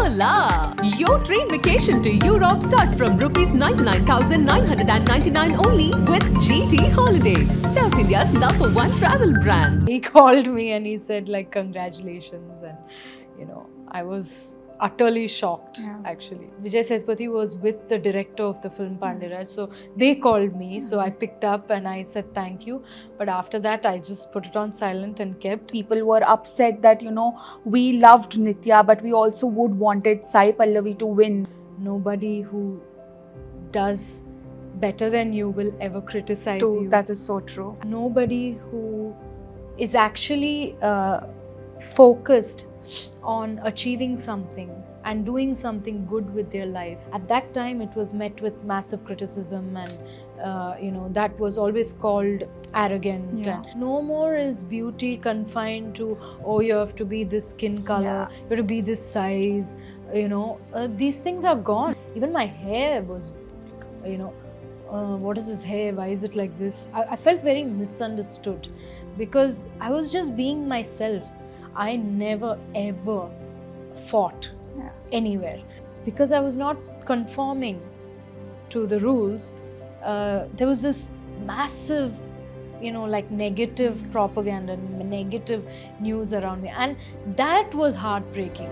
Hola! Your train vacation to Europe starts from rupees 99,999 only with GT Holidays, South India's #1 travel brand. He called me and he said like congratulations, and I was utterly shocked. Actually, Vijay Sethupathi was with the director of the film Pandiraj, so they called me, so I picked up and I said thank you, but after that I just put it on silent and kept. People were upset that we loved Nithya, but we also would wanted Sai Pallavi to win. Nobody who does better than you will ever criticize you. That is so true. Nobody who is actually focused on achieving something and doing something good with their life. At that time, it was met with massive criticism, and that was always called arrogant. Yeah. And no more is beauty confined to, oh, you have to be this skin color, you have to be this size. These things are gone. Even my hair was, what is his hair? Why is it like this? I felt very misunderstood because I was just being myself. I never ever fought anywhere because I was not conforming to the rules. There was this massive, negative propaganda, negative news around me, and that was heartbreaking.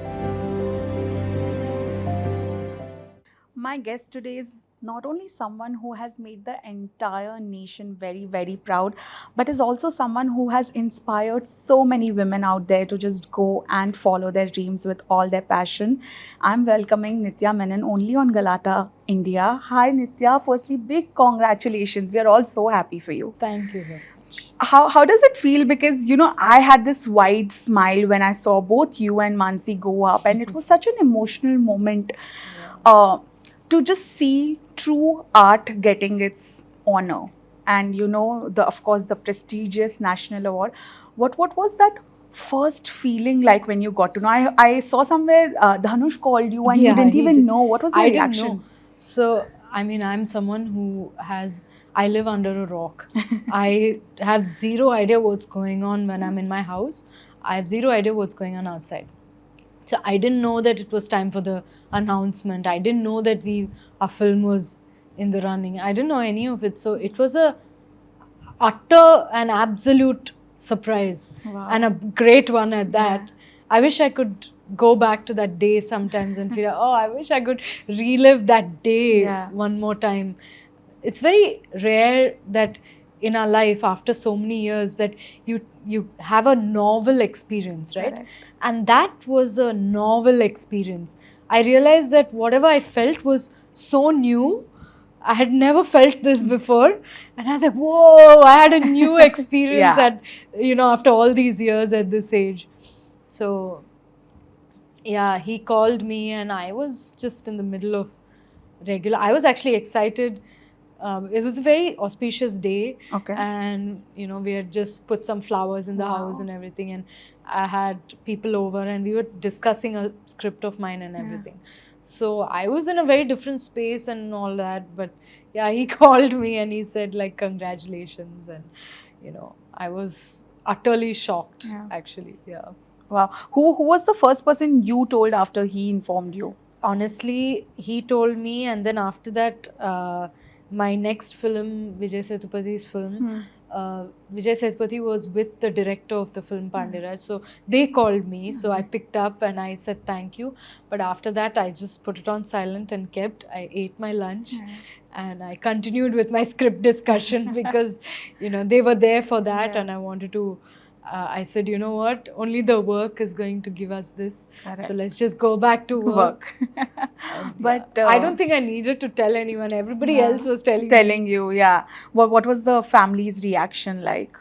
My guest today is not only someone who has made the entire nation very, very proud, but is also someone who has inspired so many women out there to just go and follow their dreams with all their passion. I'm welcoming Nithya Menen only on Galatta, India. Hi Nithya, firstly big congratulations. We are all so happy for you. Thank you very much. How does it feel? Because I had this wide smile when I saw both you and Manasi go up, and it was such an emotional moment. To just see true art getting its honor, and of course the prestigious national award. What was that first feeling like when you got to know? I saw somewhere Dhanush called you and you didn't even know. What was your reaction? Didn't know. So I'm someone who I live under a rock. I have zero idea what's going on when I'm in my house. I have zero idea what's going on outside. So I didn't know that it was time for the announcement. I didn't know that our film was in the running. I didn't know any of it. So it was a utter and absolute surprise. Wow. And a great one at that. I wish I could go back to that day sometimes and feel, oh, I wish I could relive that day one more time. It's very rare that in our life, after so many years, that you have a novel experience, right? Correct. And that was a novel experience. I realized that whatever I felt was so new. I had never felt this before, and I was like, whoa, I had a new experience at after all these years at this age. So he called me and I was just in the middle of regular. I was actually excited. It was a very auspicious day. Okay. And we had just put some flowers in the house and everything, and I had people over and we were discussing a script of mine and everything. So I was in a very different space and all that, but he called me and he said like congratulations, and I was utterly shocked. Actually. Wow. Who was the first person you told after he informed you? Honestly, he told me, and then after that my next film, Vijay Sethupathi's film, Vijay Sethupathi was with the director of the film Pandiraj, so they called me, so I picked up and I said thank you, but after that I just put it on silent and kept. I ate my lunch and I continued with my script discussion because they were there for that, and I wanted to I said, you know what, only the work is going to give us this. Correct. So let's just go back to work. But I don't think I needed to tell anyone. Everybody else was telling you. What was the family's reaction like?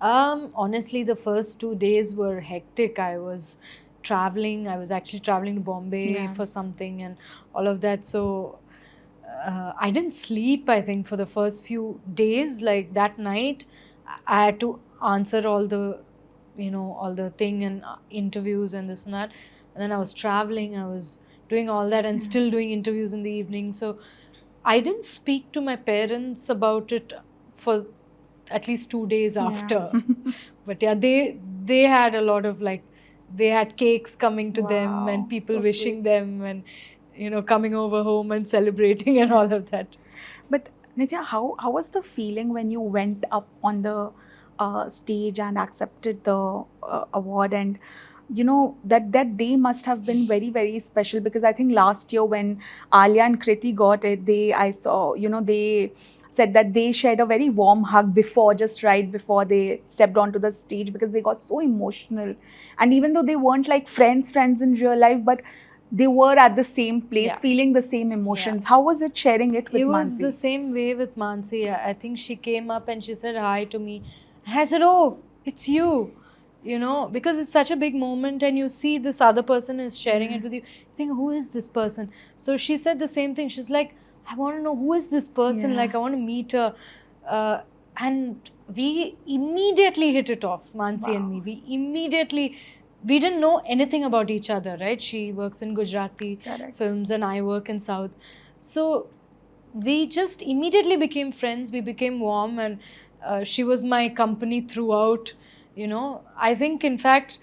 Honestly, the first 2 days were hectic. I was traveling. I was actually traveling to Bombay for something and all of that. So I didn't sleep, I think, for the first few days. Like that night, I had to answer all the thing and interviews and this and that. And then I was traveling. I was doing all that and still doing interviews in the evening. So I didn't speak to my parents about it for at least 2 days after. But they had a lot of they had cakes coming to them Wow, and people so wishing sweet. them and, you know, coming over home and celebrating and all of that. But Nithya, how was the feeling when you went up on the stage and accepted the award? And you know that day must have been very, very special, because I think last year when Alia and Kriti got it, I saw, they said that they shared a very warm hug before, just right before they stepped onto the stage, because they got so emotional. And even though they weren't like friends in real life, but they were at the same place, Yeah. feeling the same emotions. How was it sharing it with It was the Mansi? same way with Mansi. I think she came up and she said hi to me. And I said, "Oh, it's you." You know, because it's such a big moment and you see this other person is sharing it with you. You think, who is this person? So she said the same thing. She's like, I want to know who is this person? Yeah. Like, I want to meet her. And we immediately hit it off, Mansi and me. We didn't know anything about each other, right? She works in Gujarati Correct. films and I work in South. So we just immediately became friends. We became warm, and she was my company throughout. You know, I think in fact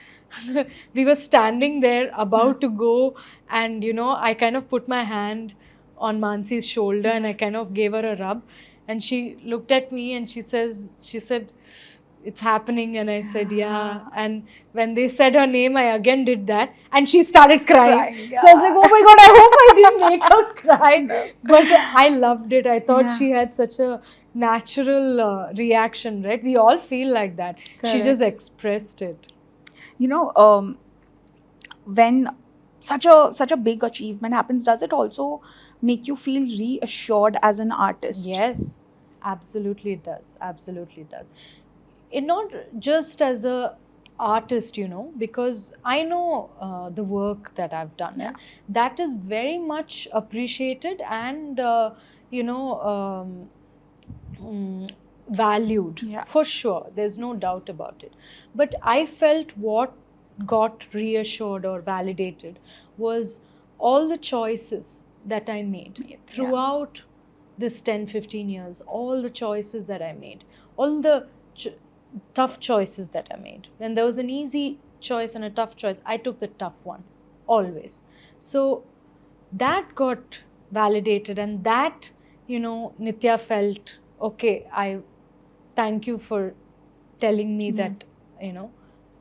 we were standing there about to go, and you know, I kind of put my hand on Mansi's shoulder and I kind of gave her a rub, and she looked at me and she said, it's happening. And I said, yeah. And when they said her name, I again did that and she started crying. Crying, So I was like, oh my god, I hope I didn't make her cry. No. But I loved it. I thought Yeah. she had such a natural reaction, right? We all feel like that. She just Correct. expressed it. You know, when such a big achievement happens, does it also make you feel reassured as an artist? Yes, absolutely it does. Absolutely it does. It not just as a artist, you know, because I know the work that I've done, Yeah. and that is very much appreciated and you know valued. Yeah. For sure, there's no doubt about it. But I felt what got reassured or validated was all the choices that I made Yeah. throughout this 10-15 years, all the choices that I made, all the tough choices that I made. When there was an easy choice and a tough choice, I took the tough one, always. So that got validated, and that, you know, Nithya felt, okay, I thank you for telling me that, you know,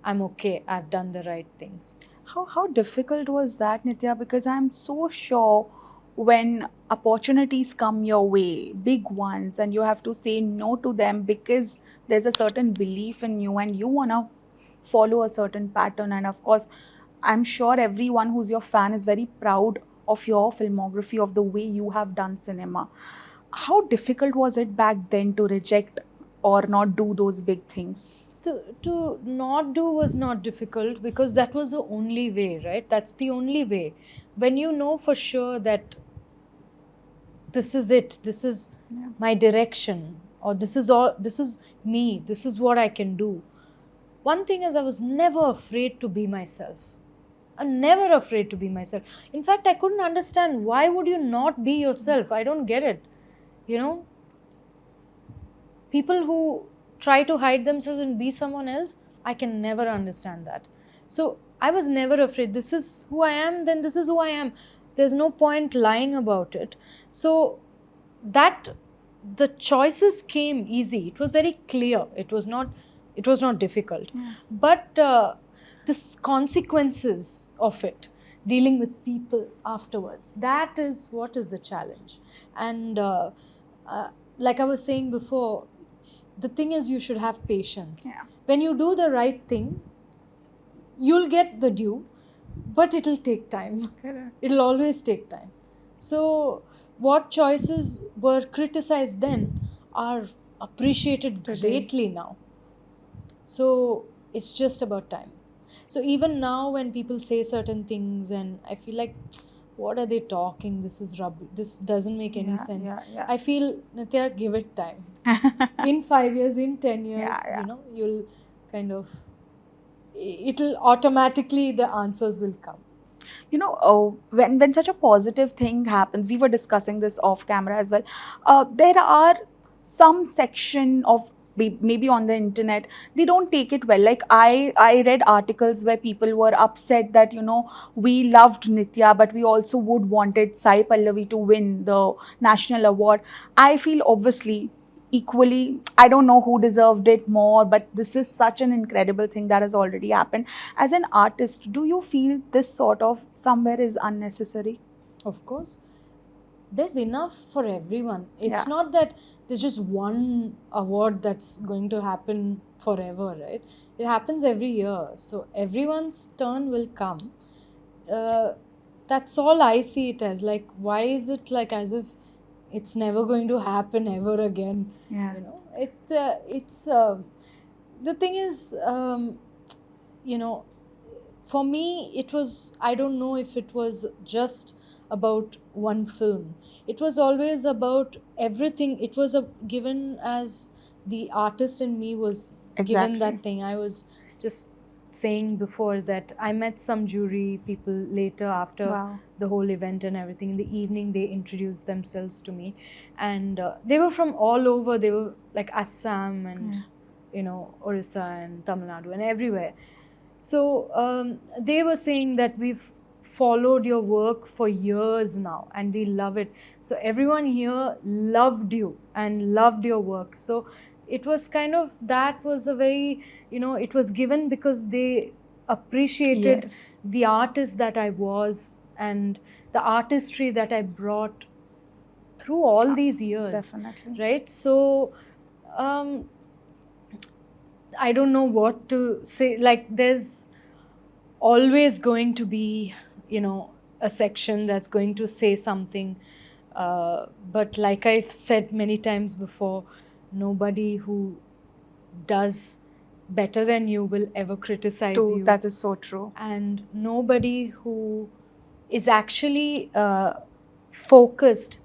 I'm okay, I've done the right things. How difficult was that, Nithya? Because I'm so sure when opportunities come your way, big ones, and you have to say no to them because there's a certain belief in you and you wanna follow a certain pattern. And of course, I'm sure everyone who's your fan is very proud of your filmography, of the way you have done cinema. How difficult was it back then to reject or not do those big things? To not do was not difficult because that was the only way, right? That's the only way. When you know for sure that this is it, this is my direction, or this is all, this is me, this is what I can do. One thing is, I was never afraid to be myself. I'm never afraid to be myself. In fact, I couldn't understand, why would you not be yourself? I don't get it. You know, people who try to hide themselves and be someone else, I can never understand that. So I was never afraid. This is who I am, then this is who I am. There's no point lying about it. So that the choices came easy. It was very clear. It was not difficult. But the consequences of it, dealing with people afterwards, that is what is the challenge. And like I was saying before, the thing is, you should have patience. Yeah. When you do the right thing, you'll get the due, but it'll take time. Correct. It'll always take time. So what choices were criticized then are appreciated greatly now. So it's just about time. So even now when people say certain things and I feel like, what are they talking? This is rubbish. This doesn't make any sense. I feel, Nithya, give it time. In 5 years, in 10 years, you know, you'll kind of, it'll automatically, the answers will come. You know, when such a positive thing happens, we were discussing this off camera as well. There are some section of maybe on the internet, they don't take it well. Like I read articles where people were upset that, you know, we loved Nithya, but we also would wanted Sai Pallavi to win the national award. I feel obviously equally, I don't know who deserved it more, but this is such an incredible thing that has already happened. As an artist, do you feel this sort of somewhere is unnecessary? Of course. There's enough for everyone. It's Yeah. not that there's just one award that's going to happen forever, right? It happens every year. So everyone's turn will come. That's all I see it as. Like, why is it like as if it's never going to happen ever again? Yeah. You know, it's the thing is, you know, for me, it was, I don't know if it was just about one film. It was always about everything. It was given as the artist in me was given Exactly. that thing. I was just saying before that I met some jury people later after Wow. the whole event and everything. In the evening, they introduced themselves to me, and they were from all over. They were like Assam and you know, Orissa and Tamil Nadu and everywhere. So they were saying that we've followed your work for years now and we love it. So everyone here loved you and loved your work. So it was kind of, that was a very, you know, it was given because they appreciated Yes. the artist that I was and the artistry that I brought through all these years. Definitely. Right? So I don't know what to say. Like, there's always going to be, you know, a section that's going to say something. But like I've said many times before, nobody who does better than you will ever criticize you. That is so true. And nobody who is actually focused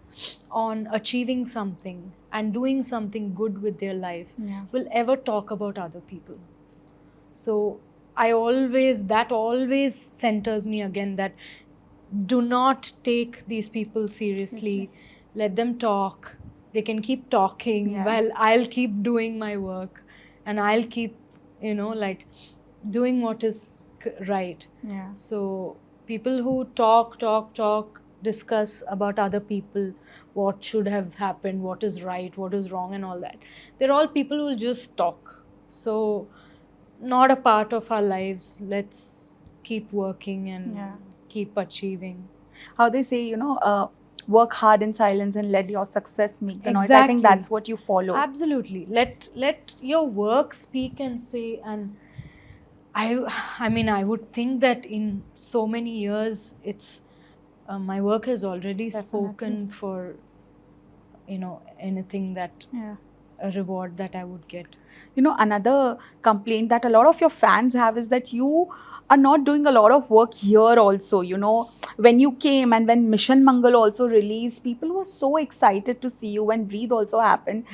on achieving something and doing something good with their life will ever talk about other people. So that always centers me again, that do not take these people seriously. Let them talk. They can keep talking while I'll keep doing my work and I'll keep, you know, like doing what is right. Yeah. So people who talk, discuss about other people, what should have happened, what is right, what is wrong and all that, they're all people who will just talk. So not a part of our lives. Let's keep working and keep achieving. How they say, you know, work hard in silence and let your success make the noise. I think that's what you follow. Absolutely. Let your work speak and say. And I mean, I would think that in so many years, it's my work has already spoken for, you know, anything that a reward that I would get. You know, another complaint that a lot of your fans have is that you are not doing a lot of work here also. You know, when you came and when Mission Mangal also released, people were so excited to see you. When Breathe also happened,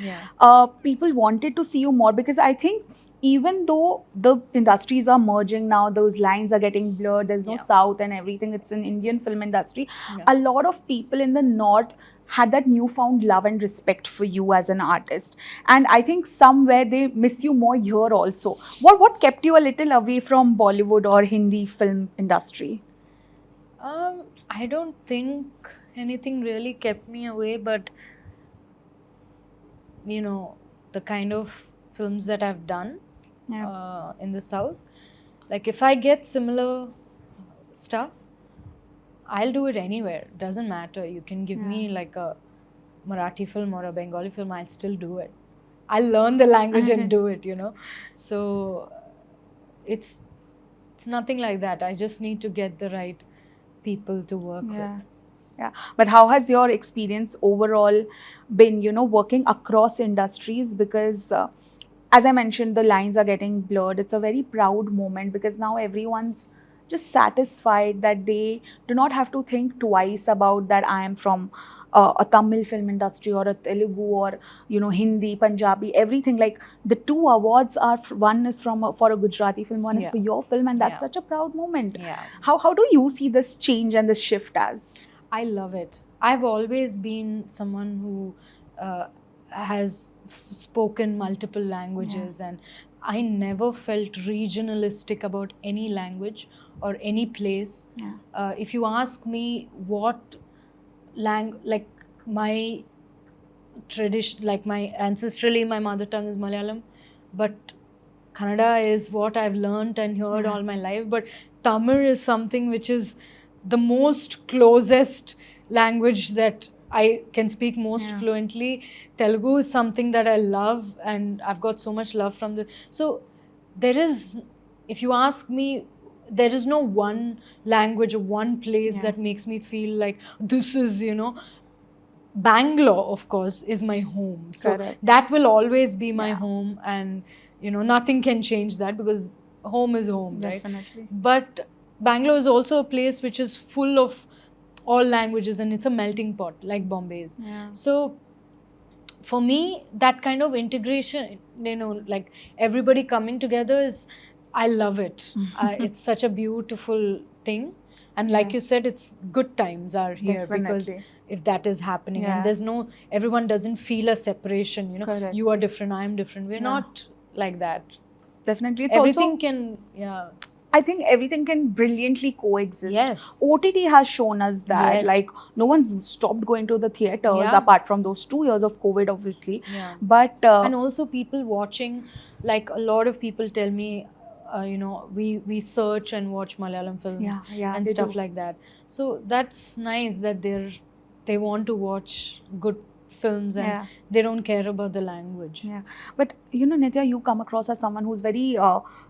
people wanted to see you more, because I think even though the industries are merging now, those lines are getting blurred, there's no South and everything, it's an Indian film industry, a lot of people in the North had that newfound love and respect for you as an artist, and I think somewhere they miss you more here also. What kept you a little away from Bollywood or Hindi film industry? I don't think anything really kept me away, but you know, the kind of films that I've done in the South, like if I get similar stuff, I'll do it anywhere. Doesn't matter. You can give me like a Marathi film or a Bengali film, I'll still do it. I'll learn the language and do it, you know. So it's nothing like that. I just need to get the right people to work with. Yeah. But how has your experience overall been, you know, working across industries? Because as I mentioned, the lines are getting blurred. It's a very proud moment because now everyone's just satisfied that they do not have to think twice about that I am from a Tamil film industry or a Telugu or, you know, Hindi, Punjabi, everything. Like the two awards are, one is for a Gujarati film, one is for your film, and that's such a proud moment. How do you see this change and this shift as? I love it. I've always been someone who has spoken multiple languages, and I never felt regionalistic about any language or any place. If you ask me what like my tradition, like my ancestrally my mother tongue is Malayalam, but Kannada is what I've learned and heard all my life. But Tamil is something which is the most closest language that I can speak most fluently. Telugu is something that I love, and I've got so much love from the. So there is, if you ask me, there is no one language or one place that makes me feel like this is, Bangalore, of course, is my home. So that will always be my home, and nothing can change that, because home is home, right? Definitely. But Bangalore is also a place which is full of all languages, and it's a melting pot like Bombay is. So for me, that kind of integration, like everybody coming together is, I love it. It's such a beautiful thing. And like you said, it's good times are here. Because if that is happening, and there's no, everyone doesn't feel a separation, you are different, I'm different. We're not like that. Definitely. It's everything also, can, I think everything can brilliantly coexist. Yes. OTT has shown us that. Like, no one's stopped going to the theaters apart from those 2 years of COVID, obviously. But and also people watching, like a lot of people tell me, we search and watch Malayalam films and stuff like that. So that's nice that they want to watch good films, and they don't care about the language. But Nithya, you come across as someone who's very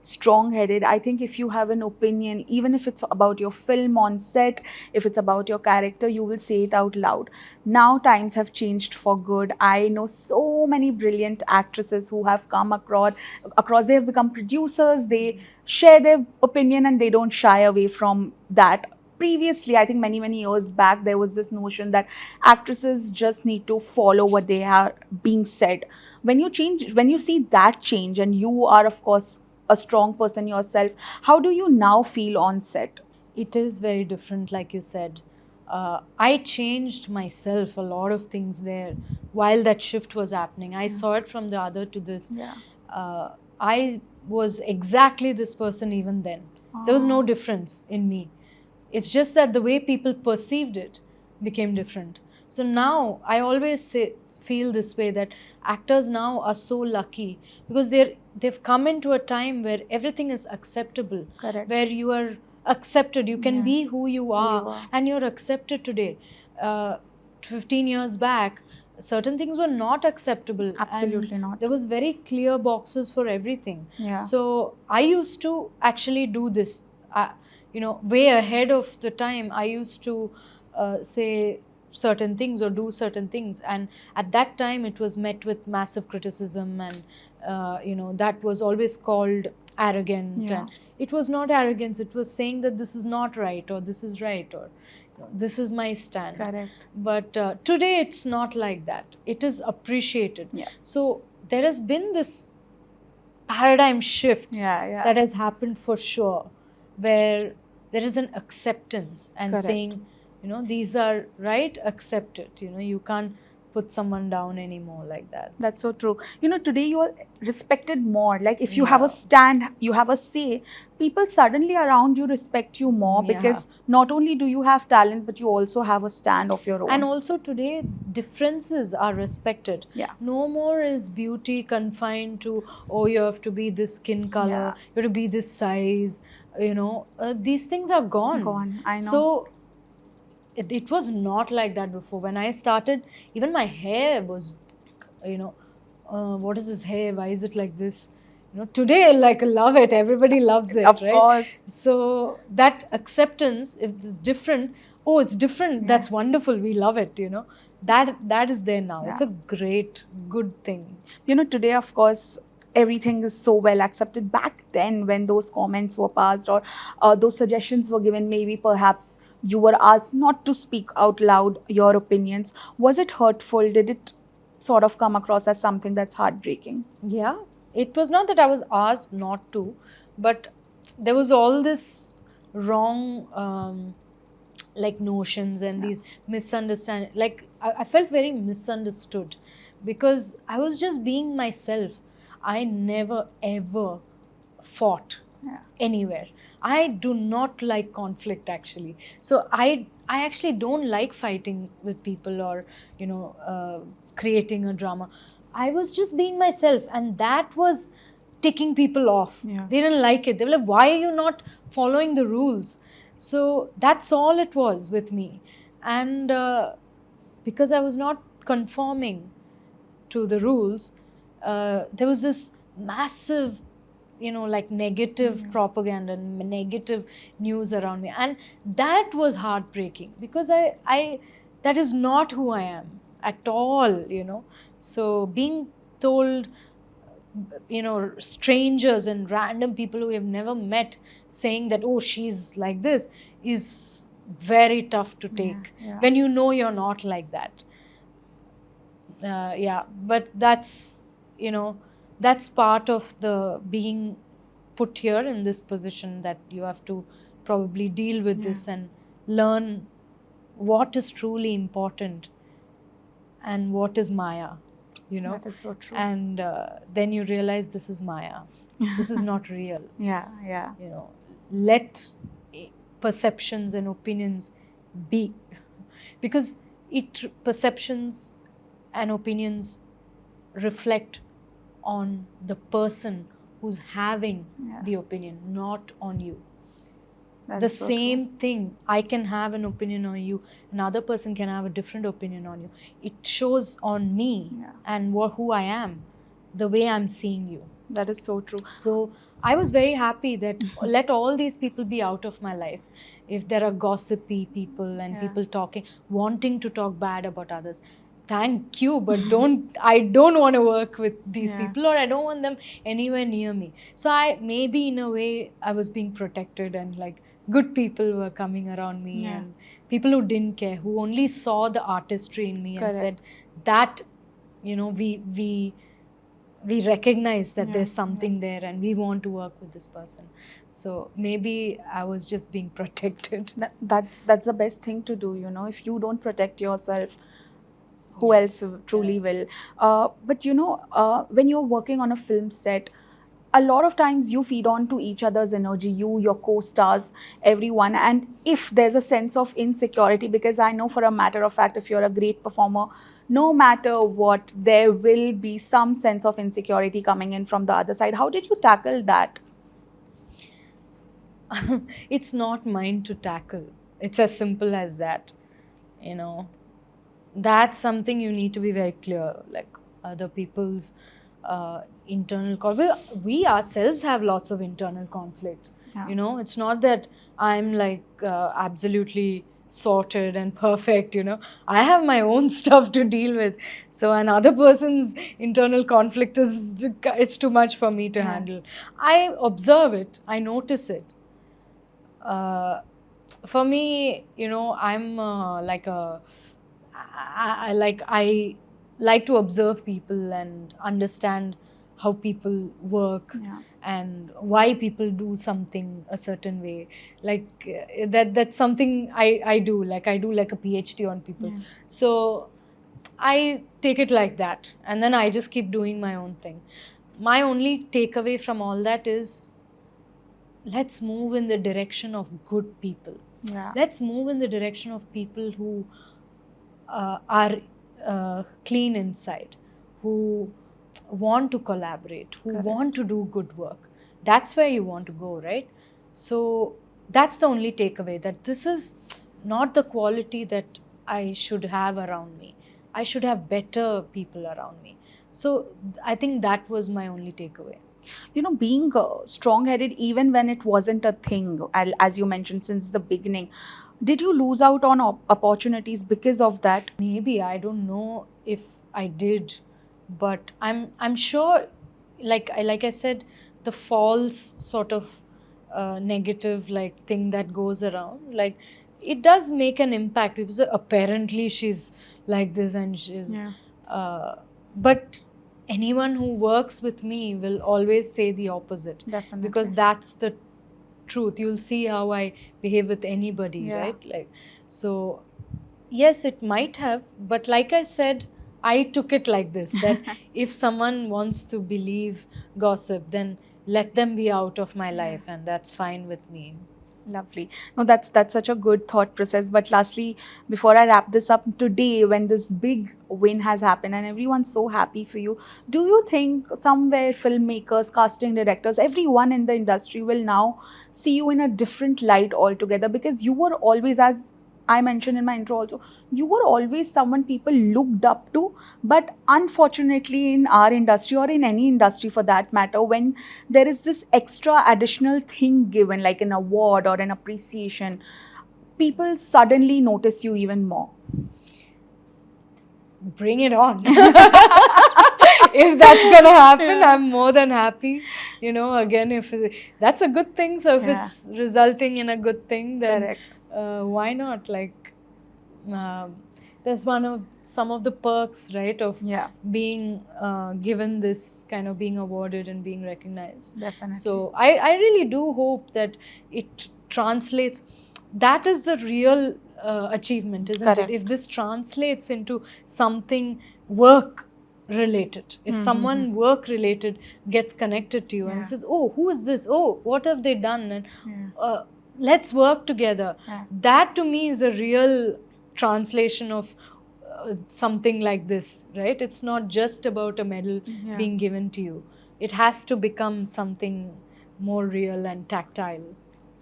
strong-headed. I think if you have an opinion, even if it's about your film on set, if it's about your character, you will say it out loud. Now times have changed for good. I know so many brilliant actresses who have come across. They have become producers. They share their opinion, and they don't shy away from that. Previously, I think many years back, there was this notion that actresses just need to follow what they are being said. When you see that change, and you are, of course, a strong person yourself, how do you now feel on set? It is very different, like you said. I changed myself a lot of things there while that shift was happening. I saw it from the other to this. I was exactly this person even then. There was no difference in me. It's just that the way people perceived it became different. So now I always feel this way, that actors now are so lucky, because they've come into a time where everything is acceptable. Where you are accepted, you can be who you are, and you're accepted today. 15 years back, certain things were not acceptable. Absolutely not. There was very clear boxes for everything. So I used to actually do this. Way ahead of the time, I used to say certain things or do certain things, and at that time it was met with massive criticism, and that was always called arrogant. And it was not arrogance, it was saying that this is not right, or this is right, or this is my stand. But today it's not like that. It is appreciated. So there has been this paradigm shift that has happened for sure, where there is an acceptance, and saying, these are right, accept it. You can't put someone down anymore like that. That's so true. Today you are respected more. Like, if you have a stand, you have a say, people suddenly around you respect you more, because not only do you have talent, but you also have a stand of your own. And also today, differences are respected. No more is beauty confined to, you have to be this skin color, you have to be this size. These things are gone. I know. So it was not like that before. When I started, even my hair was, what is this hair? Why is it like this? Today, like, I love it. Everybody loves it, of right? course. So that acceptance, if it's different, it's different. That's wonderful. We love it. That is there now. It's a great, good thing. Today, of course, everything is so well accepted. Back then, when those comments were passed, or those suggestions were given, maybe perhaps you were asked not to speak out loud your opinions. Was it hurtful? Did it sort of come across as something that's heartbreaking? Yeah, it was not that I was asked not to, but there was all this wrong like notions and these misunderstandings. Like, I felt very misunderstood because I was just being myself. I never ever fought anywhere. I do not like conflict actually. So I actually don't like fighting with people or creating a drama. I was just being myself, and that was ticking people off. They didn't like it. They were like, why are you not following the rules? So that's all it was with me. And because I was not conforming to the rules, there was this massive like negative propaganda and negative news around me, and that was heartbreaking, because I that is not who I am at all. So being told, strangers and random people who have never met saying that, oh, she's like this, is very tough to take when you're not like that. But that's part of the being put here in this position, that you have to probably deal with this and learn what is truly important and what is Maya. That is so true. And then you realize this is Maya. This is not real. Let perceptions and opinions be, because perceptions and opinions reflect on the person who's having the opinion, not on you. The same thing, I can have an opinion on you, another person can have a different opinion on you. It shows on me and who I am, the way I'm seeing you. That is so true. So I was very happy that let all these people be out of my life. If there are gossipy people and people wanting to talk bad about others, thank you, but I don't want to work with these people, or I don't want them anywhere near me. So maybe in a way I was being protected, and like good people were coming around me, and people who didn't care, who only saw the artistry in me and said that, we recognize that there's something there and we want to work with this person. So maybe I was just being protected. That's the best thing to do, if you don't protect yourself, who else truly will? But when you're working on a film set, a lot of times you feed on to each other's energy, your co-stars, everyone. And if there's a sense of insecurity, because I know for a matter of fact, if you're a great performer, no matter what, there will be some sense of insecurity coming in from the other side. How did you tackle that? It's not mine to tackle. It's as simple as that. That's something you need to be very clear. Like other people's internal conflict. We ourselves have lots of internal conflict. It's not that I'm like absolutely sorted and perfect. I have my own stuff to deal with. So another person's internal conflict it's too much for me to handle. I observe it. I notice it. For me, I'm like I like to observe people and understand how people work and why people do something a certain way. Like that's something I do. Like I do like a PhD on people. So I take it like that, and then I just keep doing my own thing. My only takeaway from all that is, let's move in the direction of good people. Let's move in the direction of people who are clean inside, who want to collaborate, who want to do good work. That's where you want to go, right? So that's the only takeaway, that this is not the quality that I should have around me. I should have better people around me. So I think that was my only takeaway. Being strong-headed even when it wasn't a thing, as you mentioned, since the beginning, did you lose out on opportunities because of that? Maybe, I don't know if I did, but I'm sure, like I said, the false sort of negative like thing that goes around, like it does make an impact. People say, apparently she's like this and she's but anyone who works with me will always say the opposite. Definitely. Because that's the truth. You'll see how I behave with anybody, right? Like, so yes, it might have, but like I said, I took it like this, that if someone wants to believe gossip, then let them be out of my life, and that's fine with me. Lovely. No, that's such a good thought process. But lastly, before I wrap this up, today when this big win has happened and everyone's so happy for you, do you think somewhere filmmakers, casting directors, everyone in the industry will now see you in a different light altogether? Because you were always, as I mentioned in my intro also, you were always someone people looked up to. But unfortunately, in our industry or in any industry for that matter, when there is this extra additional thing given, like an award or an appreciation, people suddenly notice you even more. Bring it on. If that's gonna happen, I'm more than happy. Again, if that's a good thing, so if it's resulting in a good thing, then Correct. Why not? Like, there's some of the perks, right, of being given this kind of being awarded and being recognized. Definitely. So I really do hope that it translates. That is the real achievement, isn't Correct. it? If this translates into something work related, if someone work related gets connected to you and says, oh, who is this? Oh, what have they done? And let's work together. That to me is a real translation of something like this, right? It's not just about a medal being given to you. It has to become something more real and tactile.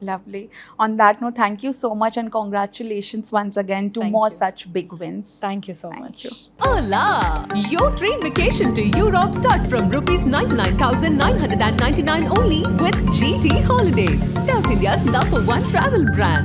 Lovely. On that note, thank you so much and congratulations once again to more such big wins. Thank you so much. You. Hola! Your train vacation to Europe starts from rupees 99,999 only with GT Holidays, South India's #1 travel brand.